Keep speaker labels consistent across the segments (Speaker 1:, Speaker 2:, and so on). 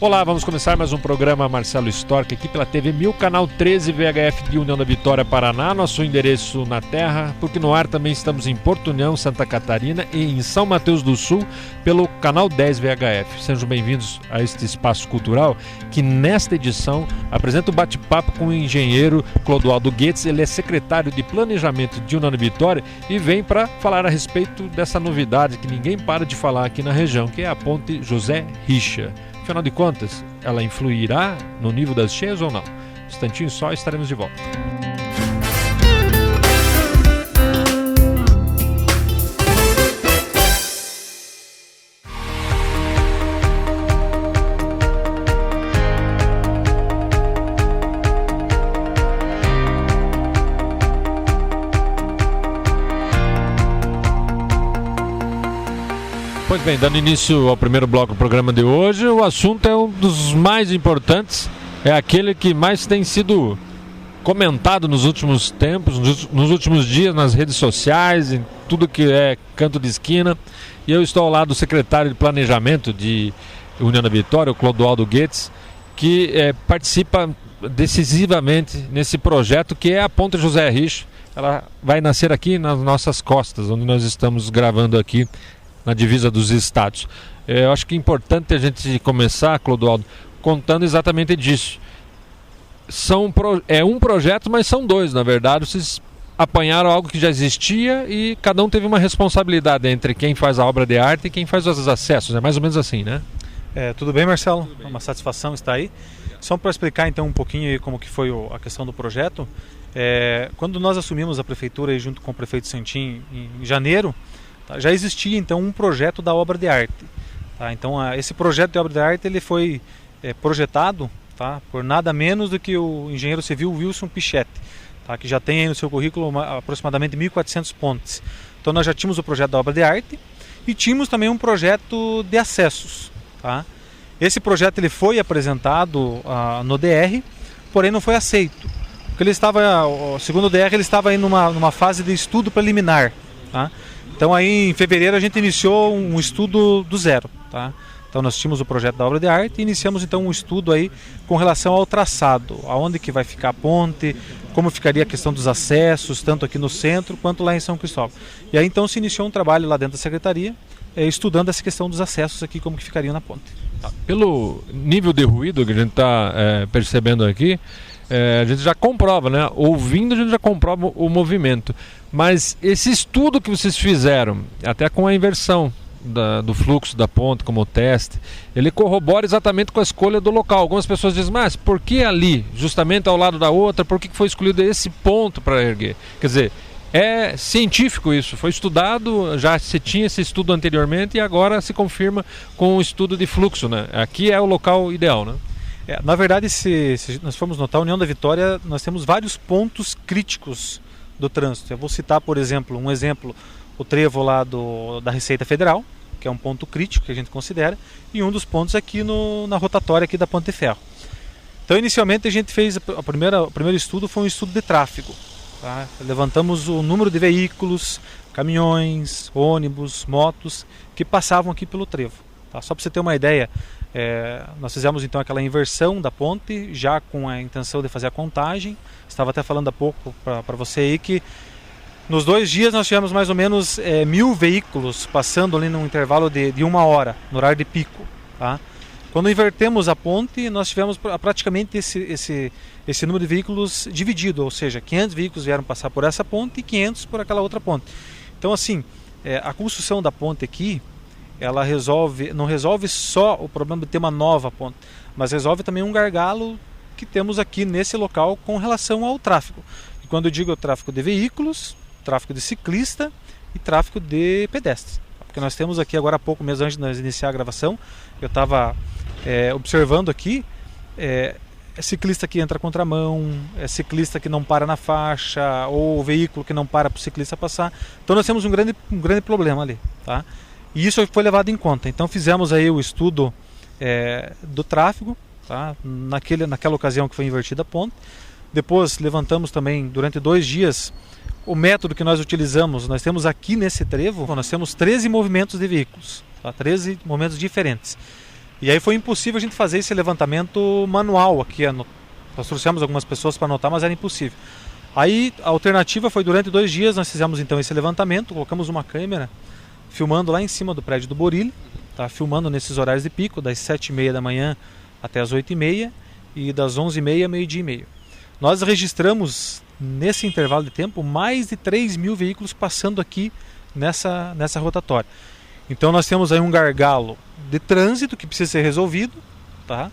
Speaker 1: Olá, vamos começar mais um programa Marcelo Storck aqui pela TV 1000, canal 13 VHF de União da Vitória, Paraná, nosso endereço na terra, porque no ar também estamos em Porto União, Santa Catarina e em São Mateus do Sul pelo canal 10 VHF. Sejam bem-vindos a este espaço cultural que nesta edição apresenta o bate-papo com o engenheiro Clodoaldo Goetz. Ele é secretário de Planejamento de União da Vitória e vem para falar a respeito dessa novidade que ninguém para de falar aqui na região, que é a Ponte José Richa. Afinal de contas, ela influirá no nível das cheias ou não? Um instantinho só, estaremos de volta. Pois bem, dando início ao primeiro bloco do programa de hoje, o assunto é um dos mais importantes, é aquele que mais tem sido comentado nos últimos tempos, nos últimos dias, nas redes sociais, em tudo que é canto de esquina. E eu estou ao lado do secretário de Planejamento de União da Vitória, o Clodoaldo Goetz, que participa decisivamente nesse projeto que é a Ponte José Richa. Ela vai nascer aqui nas nossas costas, onde nós estamos gravando aqui, na divisa dos estados. Eu acho que é importante a gente começar, Clodoaldo, contando exatamente disso. É um projeto, mas são dois, na verdade. Vocês apanharam algo que já existia e cada um teve uma responsabilidade entre quem faz a obra de arte e quem faz os acessos. É mais ou menos assim, né?
Speaker 2: Tudo bem, Marcelo? É uma satisfação estar aí. Só para explicar então um pouquinho como que foi a questão do projeto. Quando nós assumimos a prefeitura junto com o prefeito Santin em janeiro, já existia então um projeto da obra de arte. Então esse projeto de obra de arte ele foi projetado por nada menos do que o engenheiro civil Wilson Pichetti, que já tem aí no seu currículo aproximadamente 1.400 pontes. Então nós já tínhamos o projeto da obra de arte e tínhamos também um projeto de acessos. Esse projeto ele foi apresentado no DR, porém não foi aceito, porque ele estava, segundo o DR, ele estava aí numa fase de estudo preliminar. Então aí em fevereiro a gente iniciou um estudo do zero. Então nós tínhamos o projeto da obra de arte e iniciamos então um estudo aí com relação ao traçado, aonde que vai ficar a ponte, como ficaria a questão dos acessos, tanto aqui no centro quanto lá em São Cristóvão. E aí então se iniciou um trabalho lá dentro da secretaria, estudando essa questão dos acessos aqui, como que ficariam na ponte.
Speaker 1: Pelo nível de ruído que a gente está percebendo aqui, a gente já comprova, né? Ouvindo a gente já comprova o movimento. Mas esse estudo que vocês fizeram, até com a inversão do fluxo da ponte como teste, ele corrobora exatamente com a escolha do local. Algumas pessoas dizem, mas por que ali, justamente ao lado da outra, por que foi escolhido esse ponto para erguer? Quer dizer, é científico isso, foi estudado, já se tinha esse estudo anteriormente e agora se confirma com o estudo de fluxo, né? Aqui é o local ideal, né?
Speaker 2: Na verdade, se nós formos notar, a União da Vitória, nós temos vários pontos críticos do trânsito. Eu vou citar, por exemplo, o trevo lá da Receita Federal, que é um ponto crítico que a gente considera, e um dos pontos aqui na rotatória aqui da Ponte de Ferro. Então, inicialmente, a gente fez, o primeiro estudo foi um estudo de tráfego. Levantamos o número de veículos, caminhões, ônibus, motos, que passavam aqui pelo trevo. Só para você ter uma ideia, nós fizemos então aquela inversão da ponte, já com a intenção de fazer a contagem. Estava até falando há pouco para você aí que nos 2 dias nós tivemos mais ou menos 1.000 veículos passando ali num intervalo de 1 hora, no horário de pico. Quando invertemos a ponte, nós tivemos praticamente esse número de veículos dividido, ou seja, 500 veículos vieram passar por essa ponte e 500 por aquela outra ponte. Então assim, a construção da ponte aqui, ela não resolve só o problema de ter uma nova ponte, mas resolve também um gargalo que temos aqui nesse local com relação ao tráfego. E quando eu digo tráfego de veículos, tráfego de ciclista e tráfego de pedestres. Porque nós temos aqui agora há pouco, mesmo antes de nós iniciar a gravação, eu estava observando aqui, é ciclista que entra contramão, é ciclista que não para na faixa, ou veículo que não para o ciclista passar. Então nós temos um grande problema ali. E isso foi levado em conta. Então fizemos aí o estudo do tráfego, naquela ocasião que foi invertida a ponte. Depois levantamos também, durante 2 dias, o método que nós utilizamos. Nós temos aqui nesse trevo, nós temos 13 movimentos de veículos, 13 movimentos diferentes. E aí foi impossível a gente fazer esse levantamento manual aqui. Nós trouxemos algumas pessoas para anotar, mas era impossível. Aí a alternativa foi, durante 2 dias nós fizemos então esse levantamento, colocamos uma câmera filmando lá em cima do prédio do Borilli, tá? Filmando nesses horários de pico, das 7h30 da manhã até as 8h30 e das 11h30 a meio-dia e meio. Nós registramos nesse intervalo de tempo mais de 3.000 veículos passando aqui nessa rotatória. Então nós temos aí um gargalo de trânsito que precisa ser resolvido, tá?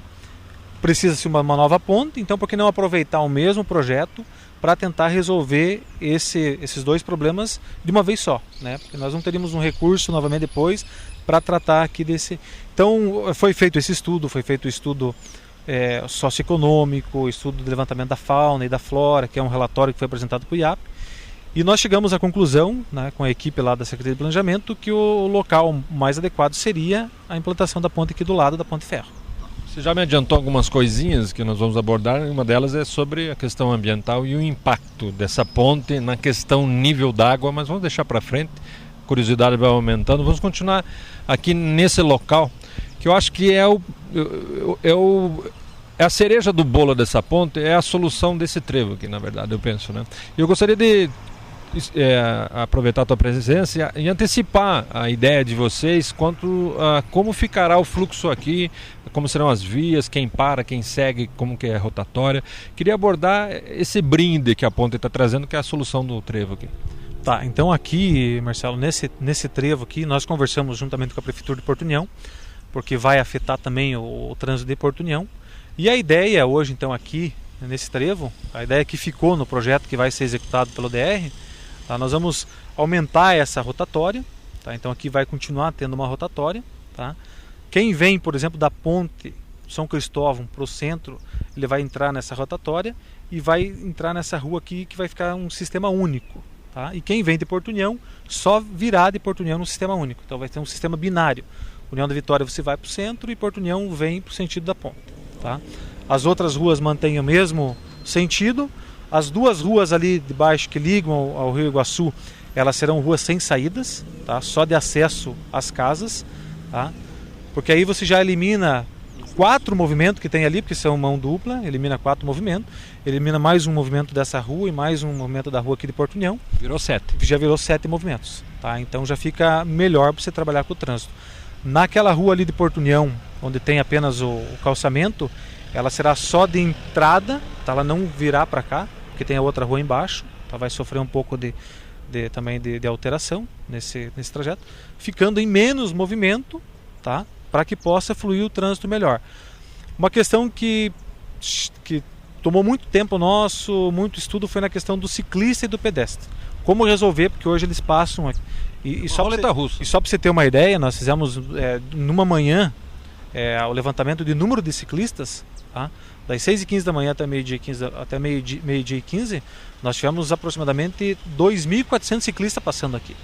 Speaker 2: Precisa-se uma nova ponte, então por que não aproveitar o mesmo projeto para tentar resolver esses 2 problemas de uma vez só, né? Porque nós não teríamos um recurso novamente depois para tratar aqui desse... Então foi feito esse estudo, foi feito o estudo socioeconômico, estudo de levantamento da fauna e da flora, que é um relatório que foi apresentado para o IAP, e nós chegamos à conclusão, né, com a equipe lá da Secretaria de Planejamento, que o local mais adequado seria a implantação da ponte aqui do lado da Ponte Ferro.
Speaker 1: Você já me adiantou algumas coisinhas que nós vamos abordar, uma delas é sobre a questão ambiental e o impacto dessa ponte na questão nível d'água, mas vamos deixar para frente, a curiosidade vai aumentando. Vamos continuar aqui nesse local, que eu acho que é a cereja do bolo dessa ponte, é a solução desse trevo aqui, na verdade, eu penso, né? Eu gostaria de aproveitar a tua presença e antecipar a ideia de vocês quanto a como ficará o fluxo aqui, como serão as vias, quem para, quem segue, como que é a rotatória. Queria abordar esse brinde que a ponte está trazendo, que é a solução do trevo aqui.
Speaker 2: Tá, então aqui, Marcelo, nesse trevo aqui, nós conversamos juntamente com a Prefeitura de Porto União, porque vai afetar também o trânsito de Porto União. E a ideia hoje, então, aqui nesse trevo, a ideia que ficou no projeto que vai ser executado pelo DR, tá? Nós vamos aumentar essa rotatória, tá? Então aqui vai continuar tendo uma rotatória, tá? Quem vem, por exemplo, da ponte São Cristóvão para o centro, ele vai entrar nessa rotatória e vai entrar nessa rua aqui, que vai ficar um sistema único, tá? E quem vem de Porto União só virá de Porto União no sistema único, então vai ter um sistema binário. União da Vitória você vai para o centro e Porto União vem para o sentido da ponte, tá? As outras ruas mantêm o mesmo sentido. As 2 ruas ali de baixo que ligam ao Rio Iguaçu, elas serão ruas sem saídas, tá? Só de acesso às casas, tá? Porque aí você já elimina 4 movimentos que tem ali, porque são mão dupla, elimina 4 movimentos, elimina mais um movimento dessa rua e mais um movimento da rua aqui de Porto União.
Speaker 1: Virou 7.
Speaker 2: Já virou 7 movimentos, tá? Então já fica melhor para você trabalhar com o trânsito. Naquela rua ali de Porto União, onde tem apenas o calçamento, ela será só de entrada, tá? Ela não virá para cá, porque tem a outra rua embaixo, tá? Vai sofrer um pouco também de alteração nesse trajeto, ficando em menos movimento, tá? Para que possa fluir o trânsito melhor. Uma questão que tomou muito tempo nosso, muito estudo, foi na questão do ciclista e do pedestre. Como resolver, porque hoje eles passam aqui. E só para você ter uma ideia, nós fizemos numa manhã o levantamento de número de ciclistas, tá? Das 6h15 da manhã até meio-dia e 15, nós tivemos aproximadamente 2.400 ciclistas passando aqui.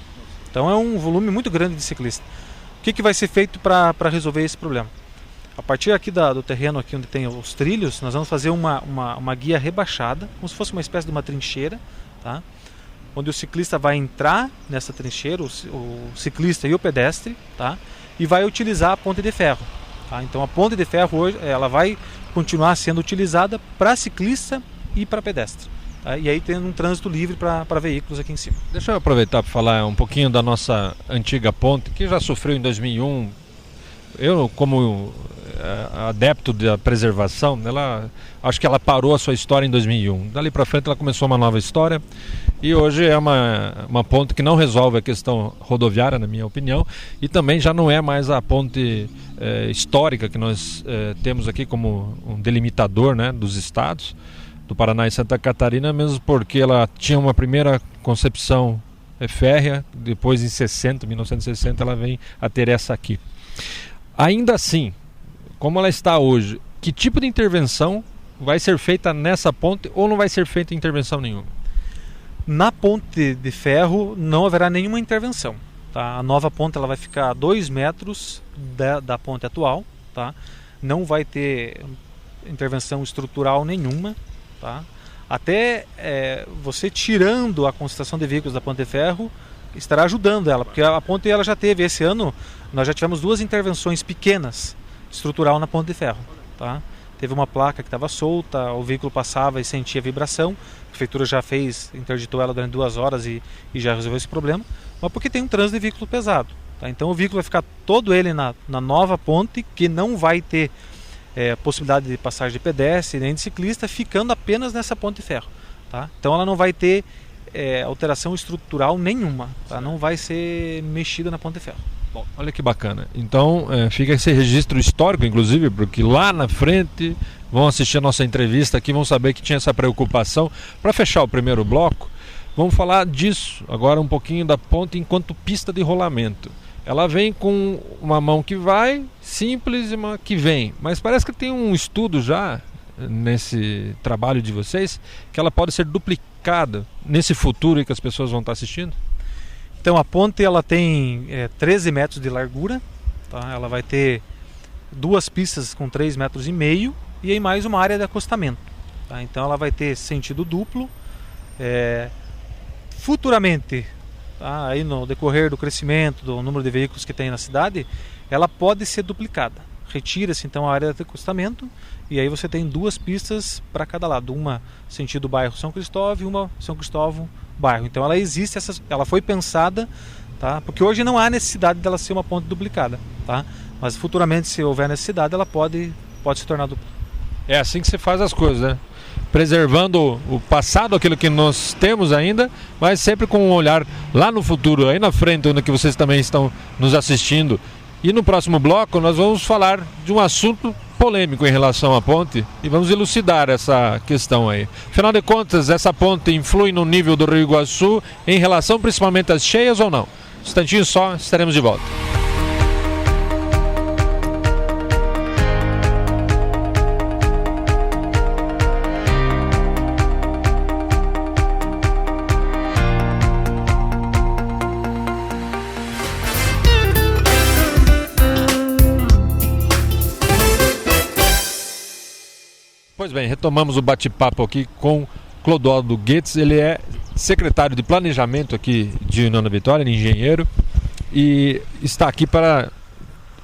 Speaker 2: Então é um volume muito grande de ciclistas. O que vai ser feito para resolver esse problema? A partir aqui do terreno aqui onde tem os trilhos, nós vamos fazer uma guia rebaixada, como se fosse uma espécie de uma trincheira, tá? Onde o ciclista vai entrar nessa trincheira, o ciclista e o pedestre, tá? E vai utilizar a ponte de ferro. Tá? Então a ponte de ferro hoje ela vai continuar sendo utilizada para ciclista e para pedestre. Tá? E aí tem um trânsito livre para veículos aqui em cima.
Speaker 1: Deixa eu aproveitar para falar um pouquinho da nossa antiga ponte, que já sofreu em 2001. Eu, como adepto da preservação, acho que ela parou a sua história em 2001. Dali para frente ela começou uma nova história e hoje é uma ponte que não resolve a questão rodoviária, na minha opinião, e também já não é mais a ponte histórica que nós temos aqui como um delimitador, né, dos estados do Paraná e Santa Catarina, mesmo porque ela tinha uma primeira concepção férrea, depois em 1960 ela vem a ter essa aqui. Ainda assim, como ela está hoje, que tipo de intervenção vai ser feita nessa ponte ou não vai ser feita intervenção nenhuma?
Speaker 2: Na ponte de ferro não haverá nenhuma intervenção. Tá? A nova ponte ela vai ficar a 2 metros da ponte atual. Tá? Não vai ter intervenção estrutural nenhuma. Tá? Até você tirando a concentração de veículos da ponte de ferro estará ajudando ela, porque a ponte ela já teve esse ano, nós já tivemos 2 intervenções pequenas estrutural na ponte de ferro. Tá? Teve uma placa que estava solta, o veículo passava e sentia vibração, a prefeitura já interditou ela durante 2 horas e já resolveu esse problema, mas porque tem um trânsito de veículo pesado. Tá? Então o veículo vai ficar todo ele na nova ponte, que não vai ter possibilidade de passagem de pedestre nem de ciclista, ficando apenas nessa ponte de ferro. Tá? Então ela não vai ter alteração estrutural nenhuma, tá? Não vai ser mexida na ponte de ferro.
Speaker 1: Bom, olha que bacana. Então fica esse registro histórico, inclusive, porque lá na frente vão assistir a nossa entrevista aqui, vão saber que tinha essa preocupação. Para fechar o primeiro bloco, vamos falar disso agora um pouquinho da ponte enquanto pista de rolamento. Ela vem com uma mão que vai, simples, e uma que vem. Mas parece que tem um estudo já nesse trabalho de vocês que ela pode ser duplicada nesse futuro aí que as pessoas vão estar assistindo.
Speaker 2: Então a ponte ela tem 13 metros de largura, tá? Ela vai ter 2 pistas com 3,5 metros e aí mais uma área de acostamento. Tá? Então ela vai ter sentido duplo. Futuramente, tá? Aí no decorrer do crescimento do número de veículos que tem na cidade, ela pode ser duplicada. Retira-se então a área de acostamento e aí você tem 2 pistas para cada lado, uma sentido bairro São Cristóvão e uma São Cristóvão bairro. Então ela existe, ela foi pensada, tá? Porque hoje não há necessidade dela ser uma ponte duplicada, tá? Mas futuramente, se houver necessidade, ela pode se tornar dupla.
Speaker 1: É assim que se faz as coisas, né? Preservando o passado, aquilo que nós temos ainda, mas sempre com um olhar lá no futuro, aí na frente, onde que vocês também estão nos assistindo. E no próximo bloco nós vamos falar de um assunto polêmico em relação à ponte e vamos elucidar essa questão aí. Afinal de contas, essa ponte influi no nível do Rio Iguaçu em relação principalmente às cheias ou não? Um instantinho só, estaremos de volta. Pois bem, retomamos o bate-papo aqui com Clodoaldo Goetz. Ele é secretário de planejamento aqui de União da Vitória, engenheiro, e está aqui para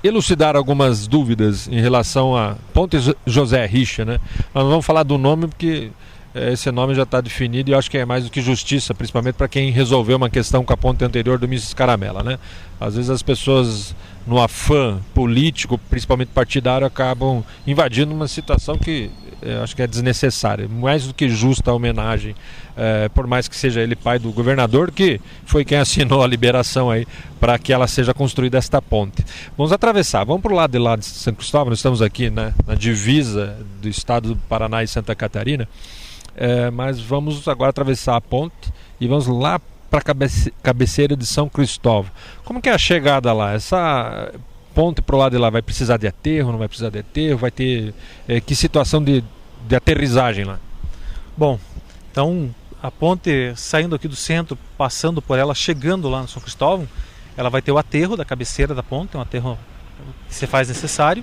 Speaker 1: elucidar algumas dúvidas em relação a Ponte José Richa, né? Nós não vamos falar do nome porque esse nome já está definido e eu acho que é mais do que justiça, principalmente para quem resolveu uma questão com a ponte anterior do Mrs. Caramela, né? Às vezes as pessoas, no afã político, principalmente partidário, acabam invadindo uma situação que acho que é desnecessária, mais do que justa a homenagem, por mais que seja ele pai do governador, que foi quem assinou a liberação aí para que ela seja construída esta ponte. Vamos atravessar, vamos para o lado de São Cristóvão. Nós estamos aqui, né, na divisa do estado do Paraná e Santa Catarina, mas vamos agora atravessar a ponte e vamos lá para a cabeceira de São Cristóvão. Como que é a chegada lá? Essa ponte para o lado de lá vai precisar de aterro, não vai precisar de aterro? Vai ter que situação de aterrissagem lá?
Speaker 2: Bom, então a ponte saindo aqui do centro, passando por ela, chegando lá no São Cristóvão, ela vai ter o aterro da cabeceira da ponte, um aterro que se faz necessário,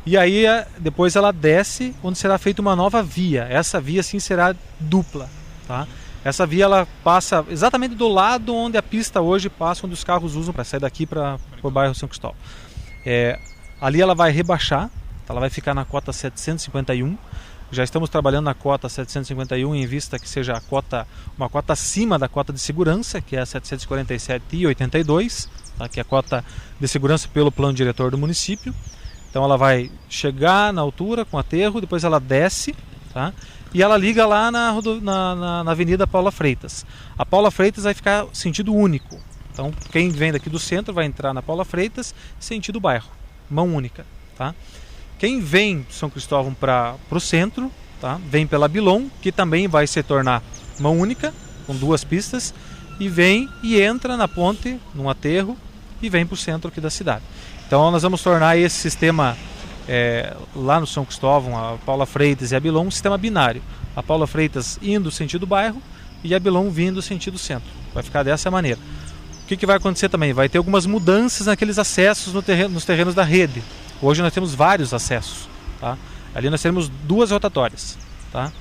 Speaker 2: e aí depois ela desce, onde será feita uma nova via. Essa via sim será dupla, tá? Essa via ela passa exatamente do lado onde a pista hoje passa, onde os carros usam para sair daqui para o bairro São Cristóvão. Ali ela vai rebaixar, ela vai ficar na cota 751. Já estamos trabalhando na cota 751 em vista que seja uma cota acima da cota de segurança, que é a 747,82, tá? Que é a cota de segurança pelo plano diretor do município. Então ela vai chegar na altura com aterro, depois ela desce, tá? E ela liga lá na Avenida Paula Freitas. A Paula Freitas vai ficar sentido único. Então quem vem daqui do centro vai entrar na Paula Freitas, sentido bairro, mão única, tá? Quem vem de São Cristóvão para o centro, tá? Vem pela Bilon, que também vai se tornar mão única, com 2 pistas, e vem e entra na ponte, num aterro, e vem para o centro aqui da cidade. Então nós vamos tornar esse sistema lá no São Cristóvão, a Paula Freitas e a Bilon, um sistema binário. A Paula Freitas indo sentido bairro e a Bilon vindo sentido centro. Vai ficar dessa maneira. O que vai acontecer também? Vai ter algumas mudanças naqueles acessos nos terrenos da rede. Hoje nós temos vários acessos, tá? Ali nós teremos 2 rotatórias, tá?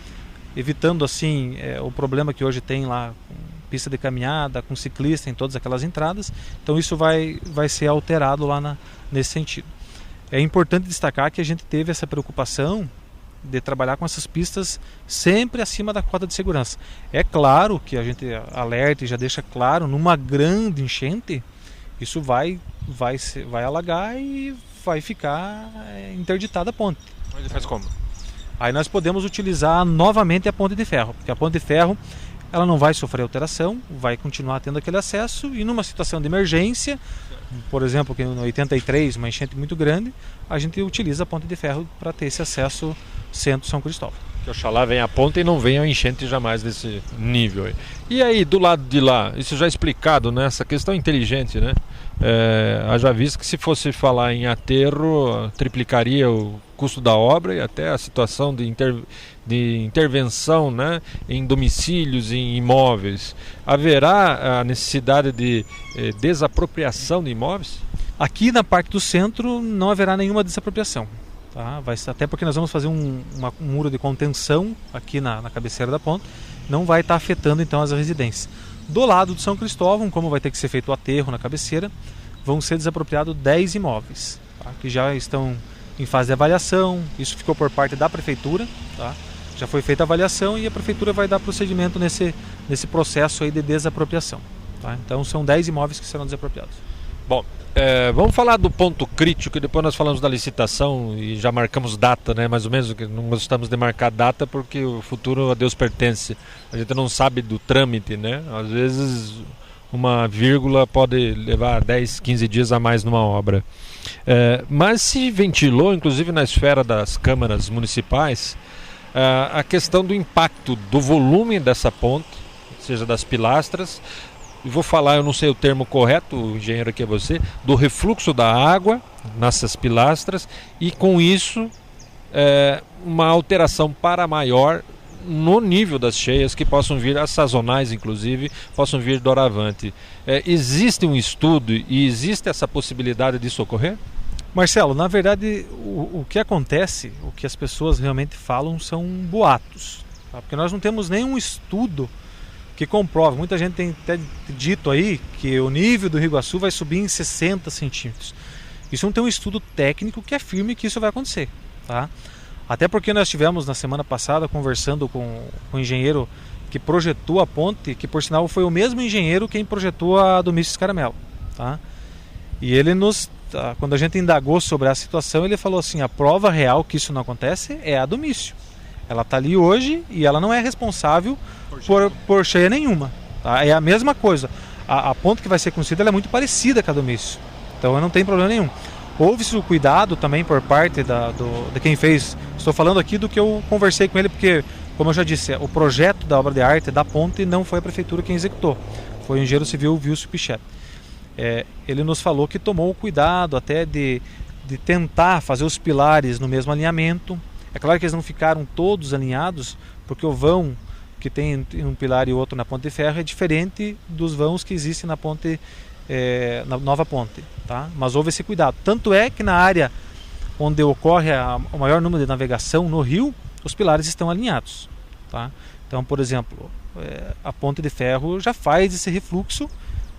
Speaker 2: Evitando assim o problema que hoje tem lá com pista de caminhada, com ciclista em todas aquelas entradas. Então isso vai ser alterado lá nesse sentido. É importante destacar que a gente teve essa preocupação de trabalhar com essas pistas sempre acima da cota de segurança. É claro que a gente alerta e já deixa claro, numa grande enchente, isso vai alagar e vai ficar interditada a ponte.
Speaker 1: Mas ele faz como?
Speaker 2: Aí nós podemos utilizar novamente a ponte de ferro, porque a ponte de ferro ela não vai sofrer alteração, vai continuar tendo aquele acesso, e numa situação de emergência, por exemplo, que no 83, uma enchente muito grande, a gente utiliza a ponte de ferro para ter esse acesso centro-São Cristóvão.
Speaker 1: Que oxalá venha a ponta e não venha a enchente jamais desse nível aí. E aí, do lado de lá, isso já é explicado, né? Essa questão inteligente, né? Haja visto que se fosse falar em aterro, triplicaria o custo da obra e até a situação de intervenção, né, em domicílios, em imóveis. Haverá a necessidade de desapropriação de imóveis?
Speaker 2: Aqui na parte do centro não haverá nenhuma desapropriação. Tá? Até porque nós vamos fazer um muro de contenção aqui na cabeceira da ponte, não vai estar afetando então as residências. Do lado de São Cristóvão, como vai ter que ser feito o aterro na cabeceira, vão ser desapropriados 10 imóveis, tá? Que já estão em fase de avaliação. Isso ficou por parte da prefeitura, tá? Já foi feita a avaliação e a prefeitura vai dar procedimento nesse processo aí de desapropriação, tá? Então são 10 imóveis que serão desapropriados.
Speaker 1: Bom, vamos falar do ponto crítico e depois nós falamos da licitação e já marcamos data, né? Mais ou menos, que não gostamos de marcar data porque o futuro a Deus pertence. A gente não sabe do trâmite, né? Às vezes uma vírgula pode levar 10, 15 dias a mais numa obra. Mas se ventilou, inclusive na esfera das câmaras municipais, a questão do impacto do volume dessa ponte, seja das pilastras. Vou falar, eu não sei o termo correto, o engenheiro aqui é você, do refluxo da água nessas pilastras e com isso uma alteração para maior no nível das cheias que possam vir, as sazonais inclusive, possam vir doravante. Existe um estudo e existe essa possibilidade disso ocorrer?
Speaker 2: Marcelo, na verdade o que acontece, o que as pessoas realmente falam são boatos, tá? Porque nós não temos nenhum estudo que comprova. Muita gente tem até dito aí que o nível do Rio Iguaçu vai subir em 60 centímetros. Isso não tem um estudo técnico que afirme que isso vai acontecer, tá? Até porque nós tivemos na semana passada conversando com o engenheiro que projetou a ponte, que por sinal foi o mesmo engenheiro quem projetou a do Mício Scaramella, tá? E ele quando a gente indagou sobre a situação, ele falou assim: a prova real que isso não acontece é a do Mício. Ela está ali hoje e ela não é responsável por cheia nenhuma, tá? É a mesma coisa. A ponte que vai ser construída ela é muito parecida com a do Mício, então não tem problema nenhum. Houve-se o cuidado também por parte de quem fez. Estou falando aqui do que eu conversei com ele, porque, como eu já disse, o projeto da obra de arte da ponte não foi a prefeitura quem executou, foi o engenheiro civil Wilson Pichette. Ele nos falou que tomou o cuidado até de tentar fazer os pilares no mesmo alinhamento. É claro que eles não ficaram todos alinhados, porque o vão que tem um pilar e outro na ponte de ferro é diferente dos vãos que existem na ponte, na nova ponte, tá? Mas houve esse cuidado. Tanto é que na área onde ocorre o maior número de navegação no rio, os pilares estão alinhados, tá? Então, por exemplo, a ponte de ferro já faz esse refluxo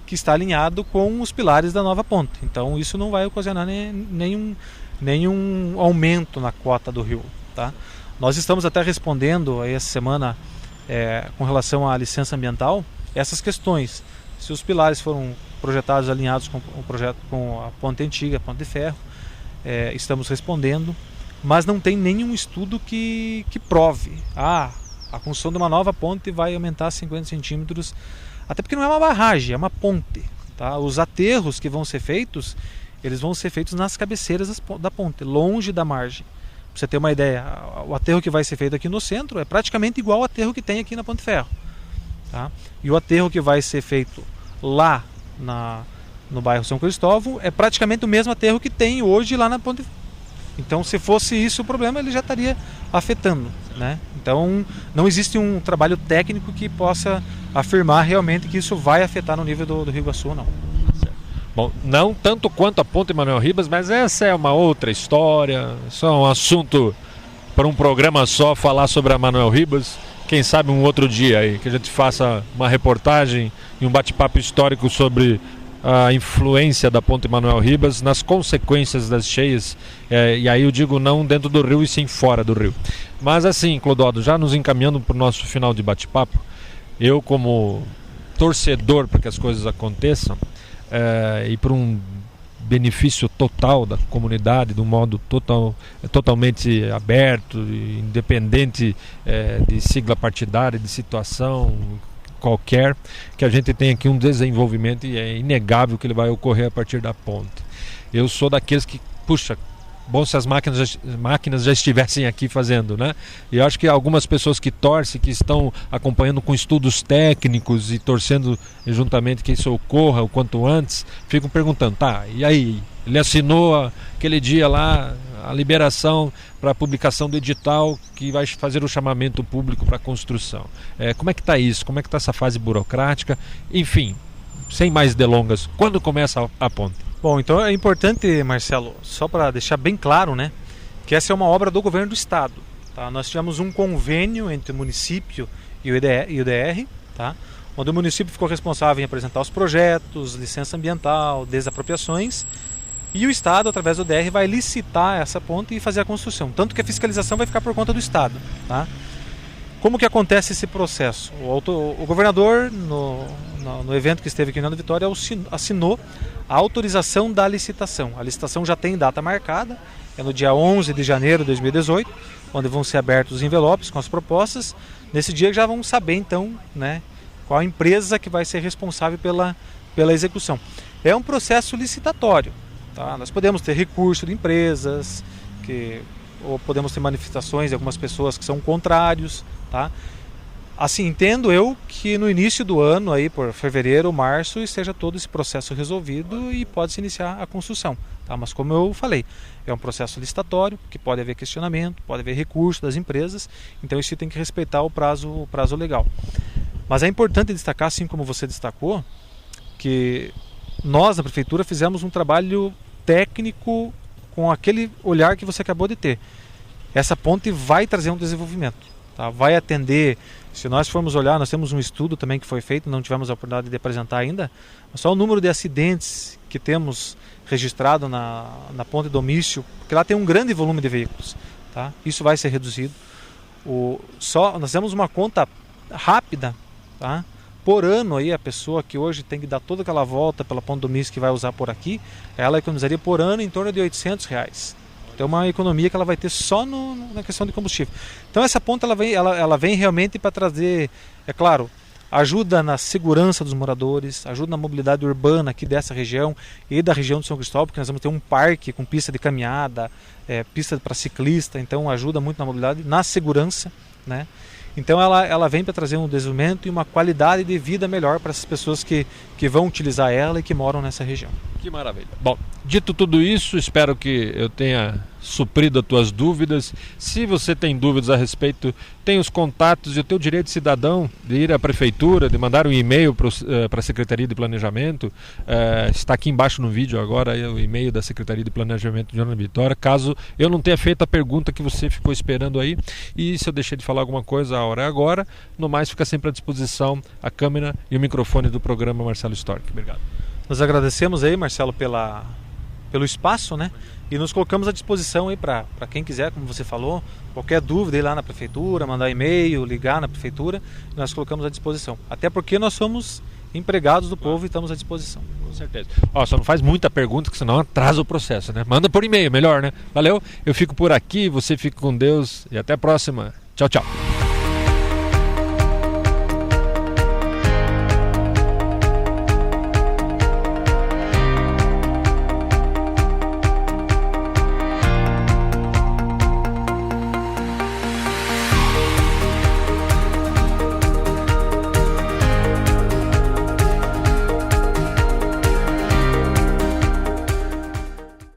Speaker 2: que está alinhado com os pilares da nova ponte. Então isso não vai ocasionar nenhum aumento na cota do rio, tá? Nós estamos até respondendo aí essa semana com relação à licença ambiental essas questões. Se os pilares foram projetados alinhados com o projeto, com a ponte antiga, a ponte de ferro, estamos respondendo, mas não tem nenhum estudo que prove a construção de uma nova ponte vai aumentar 50 centímetros, até porque não é uma barragem, é uma ponte, tá? Os aterros que vão ser feitos, eles vão ser feitos nas cabeceiras da ponte, longe da margem. Pra você ter uma ideia, o aterro que vai ser feito aqui no centro é praticamente igual ao aterro que tem aqui na Ponte de Ferro, tá? E o aterro que vai ser feito lá no bairro São Cristóvão é praticamente o mesmo aterro que tem hoje lá na Ponte. Então, se fosse isso o problema, ele já estaria afetando, né? Então, não existe um trabalho técnico que possa afirmar realmente que isso vai afetar no nível do Rio Iguaçu, não.
Speaker 1: Bom, não tanto quanto a ponte Manuel Ribas, mas essa é uma outra história. Isso é um assunto para um programa só, falar sobre a Manuel Ribas. Quem sabe um outro dia aí que a gente faça uma reportagem e um bate-papo histórico sobre a influência da ponte Manuel Ribas nas consequências das cheias, e aí eu digo não dentro do rio e sim fora do rio. Mas assim, Clodoaldo, já nos encaminhando para o nosso final de bate-papo, eu como torcedor para que as coisas aconteçam, e para um benefício total da comunidade, de um modo totalmente aberto, independente de sigla partidária, de situação qualquer, que a gente tem aqui um desenvolvimento e é inegável que ele vai ocorrer a partir da ponte. Eu sou daqueles que, puxa, bom se as máquinas já estivessem aqui fazendo, né? E eu acho que algumas pessoas que torcem, que estão acompanhando com estudos técnicos e torcendo juntamente que isso ocorra o quanto antes, ficam perguntando, tá, e aí? Ele assinou aquele dia lá a liberação para a publicação do edital que vai fazer o chamamento público para a construção. Como é que está isso? Como é que está essa fase burocrática? Enfim, sem mais delongas, quando começa a ponte?
Speaker 2: Bom, então é importante, Marcelo, só para deixar bem claro, né, que essa é uma obra do governo do estado. Tá? Nós tivemos um convênio entre o município e o DR, tá? Onde o município ficou responsável em apresentar os projetos, licença ambiental, desapropriações, e o estado, através do DR, vai licitar essa ponte e fazer a construção. Tanto que a fiscalização vai ficar por conta do estado. Tá? Como que acontece esse processo? O governador, no evento que esteve aqui em União da Vitória, assinou a autorização da licitação. A licitação já tem data marcada, é no dia 11 de janeiro de 2018, onde vão ser abertos os envelopes com as propostas. Nesse dia já vamos saber, então, né, qual a empresa que vai ser responsável pela execução. É um processo licitatório. Tá? Nós podemos ter recurso de empresas, ou podemos ter manifestações de algumas pessoas que são contrários. Tá? Assim, entendo eu que no início do ano, aí por fevereiro, março, esteja todo esse processo resolvido e pode-se iniciar a construção. Tá? Mas como eu falei, é um processo licitatório, que pode haver questionamento, pode haver recurso das empresas, então isso tem que respeitar o prazo legal. Mas é importante destacar, assim como você destacou, que nós, na prefeitura, fizemos um trabalho técnico com aquele olhar que você acabou de ter. Essa ponte vai trazer um desenvolvimento, tá? Vai atender, se nós formos olhar, nós temos um estudo também que foi feito, não tivemos a oportunidade de apresentar ainda, mas só o número de acidentes que temos registrado na ponte do Mício, porque lá tem um grande volume de veículos, tá? Isso vai ser reduzido. Nós temos uma conta rápida, tá? Por ano, aí, a pessoa que hoje tem que dar toda aquela volta pela ponte do Mício que vai usar por aqui, ela economizaria por ano em torno de R$800. Então é uma economia que ela vai ter só na questão de combustível. Então essa ponte ela vem realmente para trazer, é claro, ajuda na segurança dos moradores, ajuda na mobilidade urbana aqui dessa região e da região de São Cristóvão, porque nós vamos ter um parque com pista de caminhada, pista para ciclista, então ajuda muito na mobilidade, na segurança, né? Então ela vem para trazer um desenvolvimento e uma qualidade de vida melhor para essas pessoas que vão utilizar ela e que moram nessa região.
Speaker 1: Que maravilha. Bom, dito tudo isso, espero que eu tenha suprido as tuas dúvidas. Se você tem dúvidas a respeito, tem os contatos e o teu direito de cidadão de ir à prefeitura, de mandar um e-mail para a Secretaria de Planejamento. Está aqui embaixo no vídeo agora o e-mail da Secretaria de Planejamento de União da Vitória, caso eu não tenha feito a pergunta que você ficou esperando aí. E se eu deixei de falar alguma coisa, a hora é agora. No mais, fica sempre à disposição a câmera e o microfone do programa Marcelo Storck. Obrigado.
Speaker 2: Nós agradecemos aí, Marcelo, pelo espaço, né? E nos colocamos à disposição aí para quem quiser, como você falou, qualquer dúvida ir lá na prefeitura, mandar e-mail, ligar na prefeitura, nós colocamos à disposição. Até porque nós somos empregados do povo e estamos à disposição.
Speaker 1: Com certeza. Só não faz muita pergunta, que senão atrasa o processo, né? Manda por e-mail, melhor, né? Valeu, eu fico por aqui, você fica com Deus e até a próxima. Tchau, tchau.